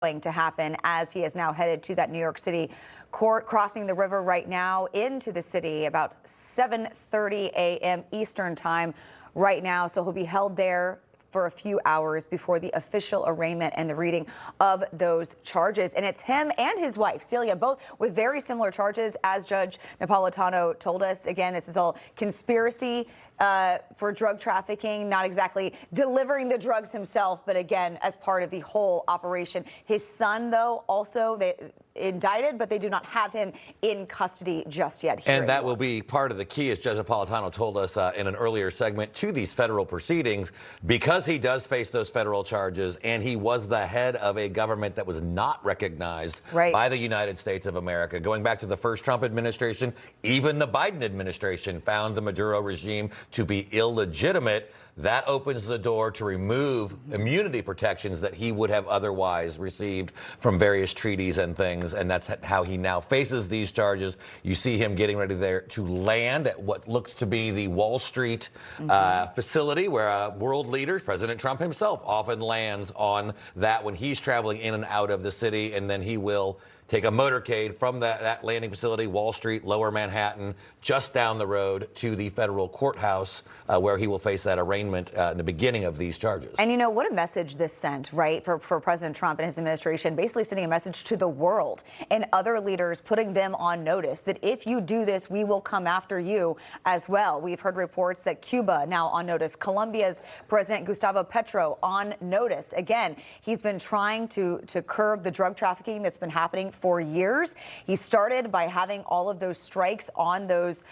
going to happen as he is now headed to that New York City court, crossing the river right now into the city about 7:30 a.m. Eastern time right now. So he'll be held there for a few hours before the official arraignment and the reading of those charges. And it's him and his wife, Celia, both with very similar charges, as Judge Napolitano told us. Again, this is all conspiracy for drug trafficking, not exactly delivering the drugs himself, but again, as part of the whole operation. His son, though, also they indicted, but they do not have him in custody just yet. And that will be part of the key, as Judge Napolitano told us in an earlier segment, to these federal proceedings, because he does face those federal charges, and he was the head of a government that was not recognized by the United States of America. Going back to the first Trump administration, even the Biden administration found the Maduro regime to be illegitimate. That opens the door to remove immunity protections that he would have otherwise received from various treaties and things. And that's how he now faces these charges. You see him getting ready there to land at what looks to be the Wall Street facility where world leaders, President Trump himself, often lands on that when he's traveling in and out of the city. And then he will take a motorcade from that landing facility, Wall Street, Lower Manhattan, just down the road to the federal courthouse where he will face that arraignment in the beginning of these charges. And you know, what a message this sent, right, for President Trump and his administration, basically sending a message to the world and other leaders, putting them on notice that if you do this, we will come after you as well. We've heard reports that Cuba now on notice, Colombia's President Gustavo Petro on notice. Again, he's been trying to curb the drug trafficking that's been happening for years. He started by having all of those strikes on those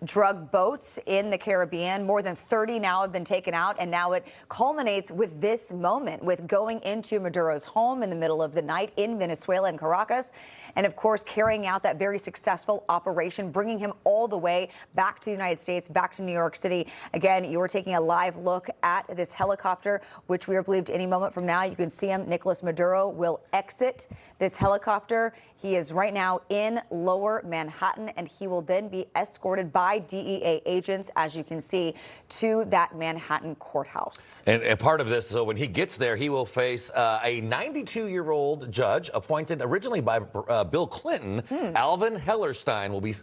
drug boats in the Caribbean. More than 30 now have been taken out, and now it culminates with this moment, with going into Maduro's home in the middle of the night in Venezuela and Caracas, and of course carrying out that very successful operation, bringing him all the way back to the United States, back to New York City. Again, you were taking a live look at this helicopter, which we are believed any moment from now you can see him. Nicolás Maduro will exit this helicopter. He is right now in Lower Manhattan, and he will then be escorted by DEA agents, as you can see, to that Manhattan courthouse. And part of this, so when he gets there, he will face a 92-year-old judge appointed originally by Bill Clinton. Alvin Hellerstein will be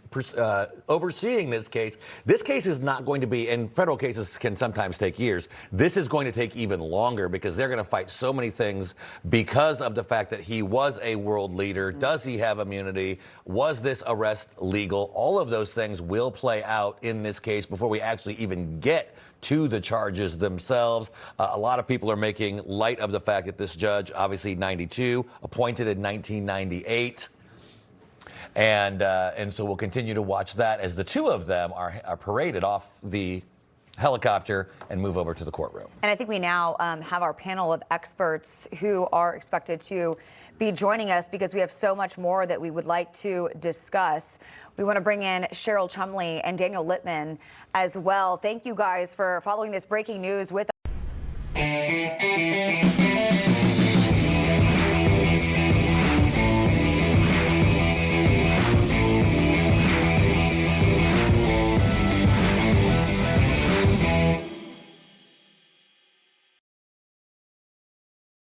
overseeing this case. This case is not going to be, and federal cases can sometimes take years. This is going to take even longer because they're going to fight so many things because of the fact that he was a world leader. Does he have immunity? Was this arrest legal? All of those things will play out in this case before we actually even get to the charges themselves. A lot of people are making light of the fact that this judge, obviously 92, appointed in 1998. And so we'll continue to watch that as the two of them are paraded off the helicopter and move over to the courtroom. And I think we now have our panel of experts who are expected to be joining us because we have so much more that we would like to discuss. We want to bring in Cheryl Chumley and Daniel Littman as well. Thank you guys for following this breaking news with us.